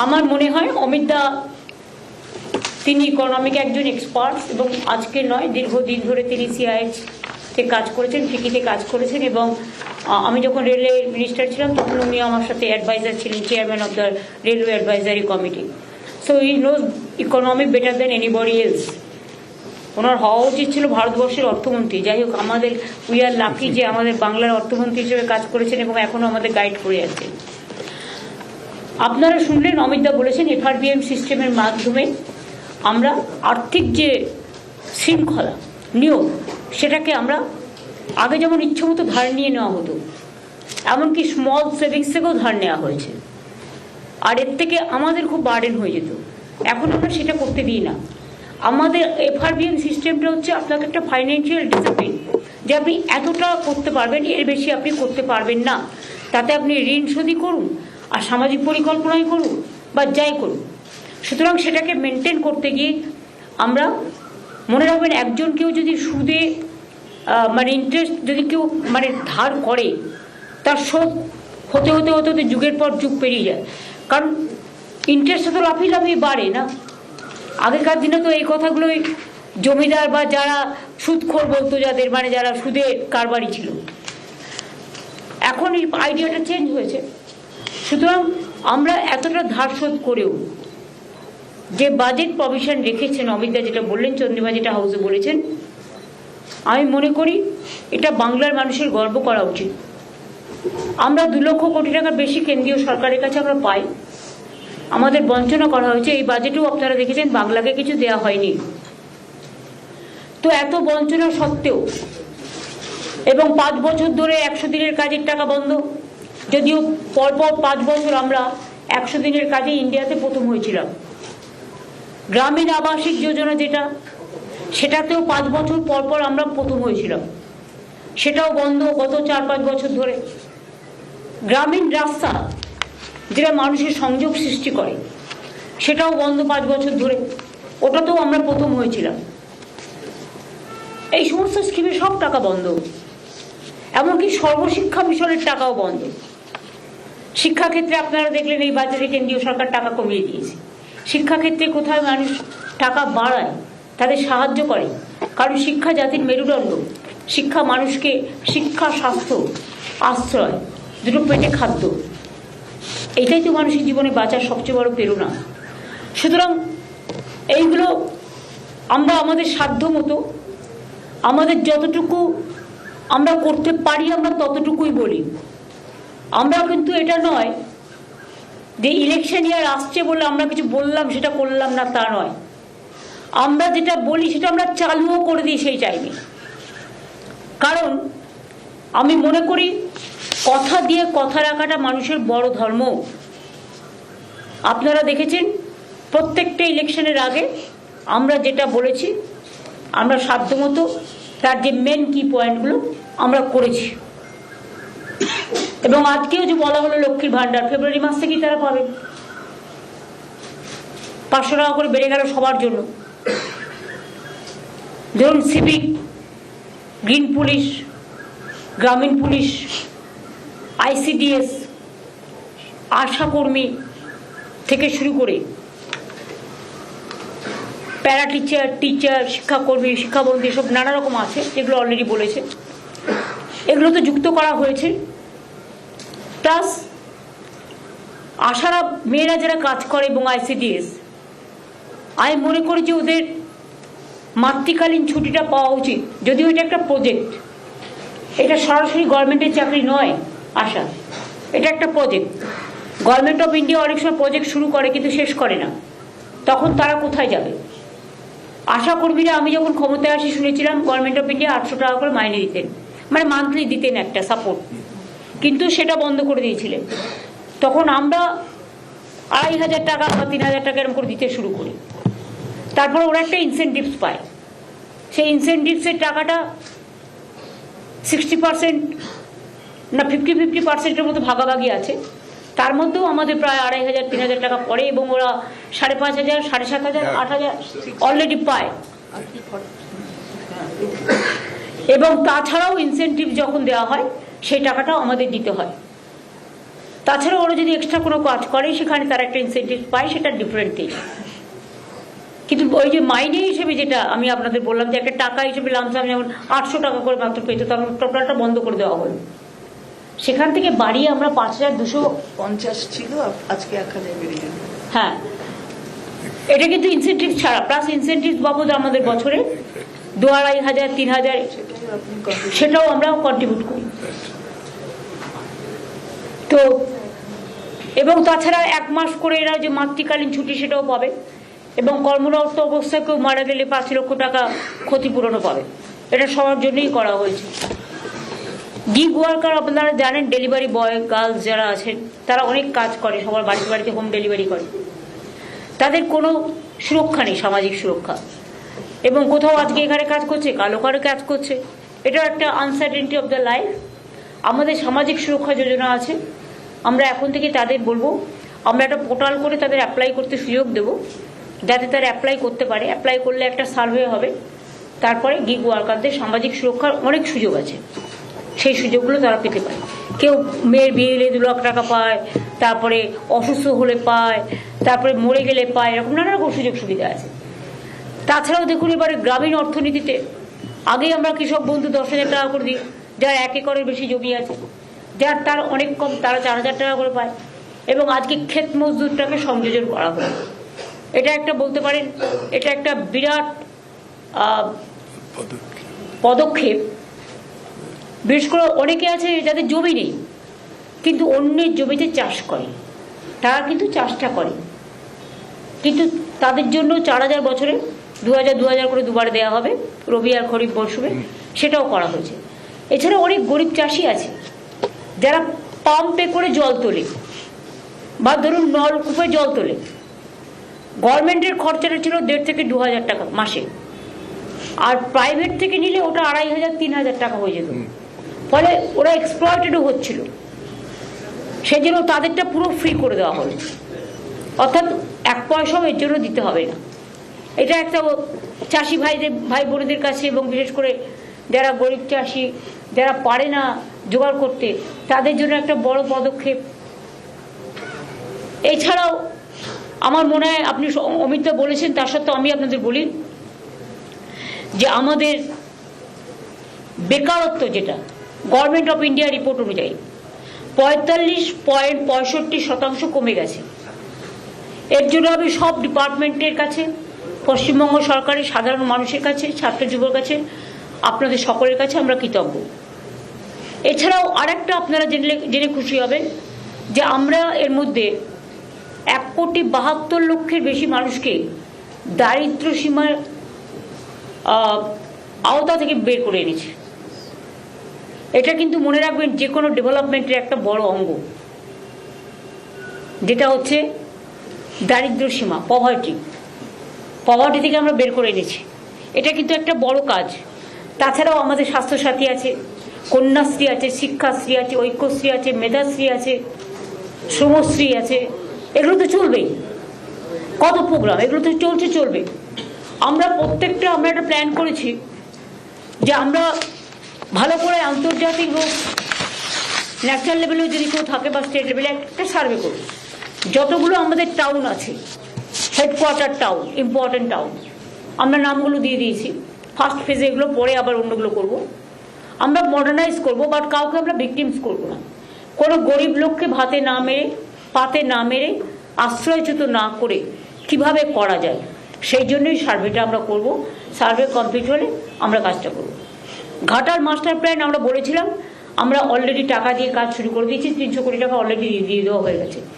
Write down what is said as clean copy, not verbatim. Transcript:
আমার মনে হয় অমিত দা তিনি ইকোনমিক একজন এক্সপার্ট এবং আজকে নয় দীর্ঘদিন ধরে তিনি সিআইএইচতে কাজ করেছেন, ফিকিতে কাজ করেছেন এবং আমি যখন রেলওয়ে মিনিস্টার ছিলাম তখন উনি আমার সাথে অ্যাডভাইজার ছিলেন, chairman of the railway advisory committee. So he knows economy better than anybody else. ওনার হওয়া উচিত ছিল ভারতবর্ষের অর্থমন্ত্রী। যাই হোক, আমাদের উই আর লাকি যে আমাদের বাংলার অর্থমন্ত্রী হিসেবে কাজ করেছেন এবং এখনো আমাদের গাইড করে যাচ্ছেন। আপনারা শুনলেন অমিত দা বলেছেন এফআরবিএম সিস্টেমের মাধ্যমে আমরা আর্থিক যে শৃঙ্খলা নিয়ম সেটাকে আমরা আগে যেমন ইচ্ছামতো ধার নিয়ে নেওয়া হতো, এমনকি স্মল সেভিংস থেকেও ধার নেওয়া হয়েছে, আর এর থেকে আমাদের খুব বার্ডেন হয়ে যেত। এখন আমরা সেটা করতে দিই না। আমাদের এফআরবিএম সিস্টেমটা হচ্ছে আপনাকে একটা ফাইন্যান্সিয়াল ডিসিপ্লিন, যে আপনি এতটা করতে পারবেন, এর বেশি আপনি করতে পারবেন না। তাতে আপনি ঋণ শোধই করুন আর সামাজিক পরিকল্পনাই করুন বা যাই করুন। সুতরাং সেটাকে মেনটেন করতে গিয়ে আমরা মনে রাখবেন একজন কেউ যদি সুদে মানে ইন্টারেস্ট যদি কেউ মানে ধার করে, তার শোধ হতে হতে হতে হতে যুগের পর যুগ পেরিয়ে যায়। কারণ ইন্টারেস্ট তো লাফিয়ে লাফিয়ে বাড়ে না। আগেকার দিনে তো এই কথাগুলোই জমিদার বা যারা সুদখোর বলতো, যাদের মানে যারা সুদে কারবারি ছিল। এখন এই আইডিয়াটা চেঞ্জ হয়েছে। সুতরাং আমরা এতটা ধার শোধ করেও যে বাজেট প্রভিশন রেখেছেন অমিত দা, যেটা বললেন, চন্দ্রিমা যেটা হাউসে বলেছেন, আমি মনে করি এটা বাংলার মানুষের গর্ব করা উচিত। আমরা 2 লক্ষ কোটি টাকার বেশি কেন্দ্রীয় সরকারের কাছে আমরা পাই, আমাদের বঞ্চনা করা হয়েছে। এই বাজেটেও আপনারা দেখেছেন বাংলাকে কিছু দেয়া হয়নি। তো এত বঞ্চনা সত্ত্বেও এবং 5 বছর ধরে 100 দিনের কাজের টাকা বন্ধ, যদিও পরপর 5 বছর আমরা 100 দিনের কাজে ইন্ডিয়াতে প্রথম হয়েছিলাম। গ্রামীণ আবাসিক যোজনা যেটা, সেটাতেও 5 বছর পরপর আমরা প্রথম হয়েছিলাম, সেটাও বন্ধ গত 4-5 বছর ধরে। গ্রামীণ রাস্তা যেটা মানুষের সংযোগ সৃষ্টি করে, সেটাও বন্ধ 5 বছর ধরে, ওটাতেও আমরা প্রথম হয়েছিলাম। এই সমস্ত স্কিমে সব টাকা বন্ধ, এমনকি সর্বশিক্ষা মিশনের টাকাও বন্ধ। শিক্ষাক্ষেত্রে আপনারা দেখলেন এই বাজেটে কেন্দ্রীয় সরকার টাকা কমিয়ে দিয়েছে। শিক্ষাক্ষেত্রে কোথায় মানুষ টাকা বাড়ায়, তাদের সাহায্য করে, কারণ শিক্ষা জাতির মেরুদণ্ড। শিক্ষা মানুষকে শিক্ষা, স্বাস্থ্য, আশ্রয়, দুটো পেটে খাদ্য, এটাই তো মানুষের জীবনে বাঁচার সবচেয়ে বড় প্রেরণা। সুতরাং এইগুলো আমরা আমাদের সাধ্য মতো, আমাদের যতটুকু আমরা করতে পারি আমরা ততটুকুই বলি। আমরা কিন্তু এটা নয় যে ইলেকশন ইয়ার আসছে বলে আমরা কিছু বললাম সেটা করলাম না, তা নয়। আমরা যেটা বলি সেটা আমরা চালুও করে দিই সেই টাইমে। কারণ আমি মনে করি কথা দিয়ে কথা রাখাটা মানুষের বড় ধর্ম। আপনারা দেখেছেন প্রত্যেকটা ইলেকশনের আগে আমরা যেটা বলেছি, আমরা সাধ্যমতো তার যে মেন কি পয়েন্টগুলো আমরা করেছি। এবং আজকেও যে বলা হলো লক্ষ্মীর ভান্ডার ফেব্রুয়ারি মাস থেকেই তারা পাবে, 500 টাকা করে বেড়ে গেল সবার জন্য। ধরুন সিভিক, গ্রিন পুলিশ, গ্রামীণ পুলিশ, আইসিডিএস, আশা কর্মী থেকে শুরু করে প্যারা টিচার, টিচার, শিক্ষাকর্মী, শিক্ষাবন্ধী, সব নানা রকম আছে যেগুলো অলরেডি বলেছে, এগুলো তো যুক্ত করা হয়েছে। প্লাস আশারা মেয়েরা যারা কাজ করে এবং আইসিডিএস, আমি মনে করি যে ওদের মাতৃকালীন ছুটিটা পাওয়া উচিত। যদিও এটা একটা প্রজেক্ট, এটা সরাসরি গভর্নমেন্টের চাকরি নয় আশা, এটা একটা প্রজেক্ট। গভর্নমেন্ট অফ ইন্ডিয়া অনেক সময় প্রজেক্ট শুরু করে কিন্তু শেষ করে না, তখন তারা কোথায় যাবে? আশা কর্মীরা আমি যখন ক্ষমতায় আসি শুনেছিলাম গভর্নমেন্ট অফ ইন্ডিয়া 800 টাকা করে মাইনে দিতেন, মানে মান্থলি দিতেন একটা সাপোর্ট, কিন্তু সেটা বন্ধ করে দিয়েছিলেন। তখন আমরা 2500 টাকা বা 3000 টাকা এরকম করে দিতে শুরু করি। তারপর ওরা একটা ইনসেন্টিভস পায়, সেই ইনসেন্টিভসের টাকাটা 60% না 50-50% মতো ভাগাভাগি আছে। তার মধ্যেও আমাদের প্রায় 2500-3000 টাকা পড়ে এবং ওরা 5500, 7500, 8000 অলরেডি পায়। এবং তাছাড়াও ইনসেন্টিভ যখন দেওয়া হয় সেই টাকাটাও আমাদের দিতে হয়। তাছাড়া ওরা যদি এক্সট্রা কোনো কাজ করে সেখানে তারা একটা ইনসেন্টিভ পায়, সেটা ডিফারেন্ট থিং। কিন্তু ওই যে মাইনে হিসেবে যেটা আমি আপনাদের বললাম যে একটা টাকা হিসেবে লামসাম যেমন 800 টাকা করে মাত্র পেত, তখন টোটালটা বন্ধ করে দেওয়া হলো। সেখান থেকে বাড়িয়ে আমরা 5250 ছিল, আজকে 1000 বেড়ে গেল। হ্যাঁ, এটা কিন্তু ইনসেন্টিভ ছাড়া, প্লাস ইনসেন্টিভ বাবদ আমাদের বছরে 2500 3000 সেটাও আমরা কন্ট্রিবিউট করি। তো এবং তাছাড়া 1 মাস করে এরা যে মাতৃকালীন ছুটি সেটাও পাবে, এবং কর্মরত অবস্থায় কেউ মারা গেলে 5 লক্ষ টাকা ক্ষতিপূরণও পাবে। এটা সবার জন্যই করা হয়েছে। গিগ ওয়ার্কার আপনারা জানেন, ডেলিভারি বয় গার্লস যারা আছেন তারা অনেক কাজ করে, সবার বাড়িতে বাড়িতে হোম ডেলিভারি করে। তাদের কোনো সুরক্ষা নেই, সামাজিক সুরক্ষা, এবং কোথাও আজকে এখানে কাজ করছে, কালো কারো কাজ করছে, এটা একটা আনসার্টেনিটি অফ দ্য লাইফ। আমাদের সামাজিক সুরক্ষা যোজনা আছে, আমরা এখন থেকে তাদের বলবো, আমরা একটা পোর্টাল করে তাদের অ্যাপ্লাই করতে সুযোগ দেব, যাতে তারা অ্যাপ্লাই করতে পারে। অ্যাপ্লাই করলে একটা সার্ভে হবে, তারপরে গিগ ওয়ার্কারদের সামাজিক সুরক্ষার অনেক সুযোগ আছে, সেই সুযোগগুলো তারা পেতে পারে। কেউ মেয়ের বিয়ে দিলে 2 লাখ টাকা পায়, তারপরে অসুস্থ হলে পায়, তারপরে মরে গেলে পায়, এরকম নানা রকম সুযোগ সুবিধা আছে। তাছাড়াও দেখুন, এবারে গ্রামীণ অর্থনীতিতে আগে আমরা কৃষক বন্ধু 10,000 টাকা করে দিই, যার 1 একরের বেশি জমি আছে, যার তার অনেক কম, তারা 4000 টাকা করে পায়। এবং আজকে ক্ষেত মজদুরটাকে সংযোজন করা হলো। এটা একটা বলতে পারেন, এটা একটা বিরাট পদক্ষেপ। বিশেষ করে অনেকে আছে যাদের জমি নেই, কিন্তু অন্যের জমিতে চাষ করে, তারা কিন্তু চাষটা করে, কিন্তু তাদের জন্য 4000 বছরে 2000 করে দুবার দেওয়া হবে, রবি আর খরিফ মরশুমে, সেটাও করা হয়েছে। এছাড়া অনেক গরিব চাষি আছে যারা পাম্পে করে জল তোলে, বা ধরুন নলকূপে জল তোলে। গভর্নমেন্টের খরচাটা ছিল 1,500 থেকে 2,000 টাকা মাসে, আর প্রাইভেট থেকে নিলে ওটা 2500 3000 টাকা হয়ে যেত। ফলে ওরা এক্সপ্লয়েটেডও হচ্ছিল, সেই জন্য তাদেরটা পুরো ফ্রি করে দেওয়া হলো, অর্থাৎ 1 পয়সাও এর জন্য দিতে হবে না। এটা একটা চাষি ভাই বোনেদের কাছে, এবং বিশেষ করে যারা গরিব চাষি, যারা পারে না জোগাড় করতে, তাদের জন্য একটা বড় পদক্ষেপ। এছাড়াও আমার মনে হয়, আপনি অমিতদা বলেছেন, তার সত্ত্বেও আমি আপনাদের বলি যে আমাদের বেকারত্ব, যেটা গভর্নমেন্ট অফ ইন্ডিয়া রিপোর্ট অনুযায়ী 45.65% কমে গেছে। এর জন্য আমি সব ডিপার্টমেন্টের কাছে, পশ্চিমবঙ্গ সরকারের সাধারণ মানুষের কাছে, ছাত্র যুবর কাছে, আপনাদের সকলের কাছে আমরা কৃতজ্ঞ। এছাড়াও আরেকটা আপনারা জেনে খুশি হবেন যে আমরা এর মধ্যে 1,72,00,000 বেশি মানুষকে দারিদ্র্য সীমার আওতা থেকে বের করে এনেছে। এটা কিন্তু মনে রাখবেন, যে কোনো ডেভেলপমেন্টের একটা বড় অঙ্গ, যেটা হচ্ছে দারিদ্র সীমা, পভার্টি থেকে আমরা বের করে এনেছি। এটা কিন্তু একটা বড় কাজ। তাছাড়াও আমাদের স্বাস্থ্যসাথী আছে, কন্যাশ্রী আছে, শিক্ষাশ্রী আছে, ঐক্যশ্রী আছে, মেধাশ্রী আছে, শ্রমশ্রী আছে, এগুলো তো চলবেই। কত প্রোগ্রাম, এগুলো তো চলবে। আমরা একটা প্ল্যান করেছি যে আমরা ভালো করে আন্তর্জাতিক হোক, ন্যাশনাল লেভেলেও যদি কেউ থাকে, বা স্টেট লেভেলে একটা সার্ভে করব, যতগুলো আমাদের টাউন আছে, হেডকোয়ার্টার টাউন, ইম্পর্টেন্ট টাউন, আমরা নামগুলো দিয়ে দিয়েছি। ফার্স্ট ফেজে এগুলো, পরে আবার অন্যগুলো করব। আমরা মডার্নাইজ করব, বাট কাউকে আমরা ভিকটিমস করব না। কোনো গরিব লোককে পাতে না মেরে আশ্রয়চ্যুত না করে কিভাবে করা যায়, সেই জন্যই সার্ভেটা আমরা করব। সার্ভে কমপ্লিট হলে আমরা কাজটা করব। ঘাটাল মাস্টার প্ল্যান আমরা বলেছিলাম, আমরা অলরেডি টাকা দিয়ে কাজ শুরু করে দিয়েছি, 300 কোটি টাকা অলরেডি দিয়ে দেওয়া হয়ে গেছে।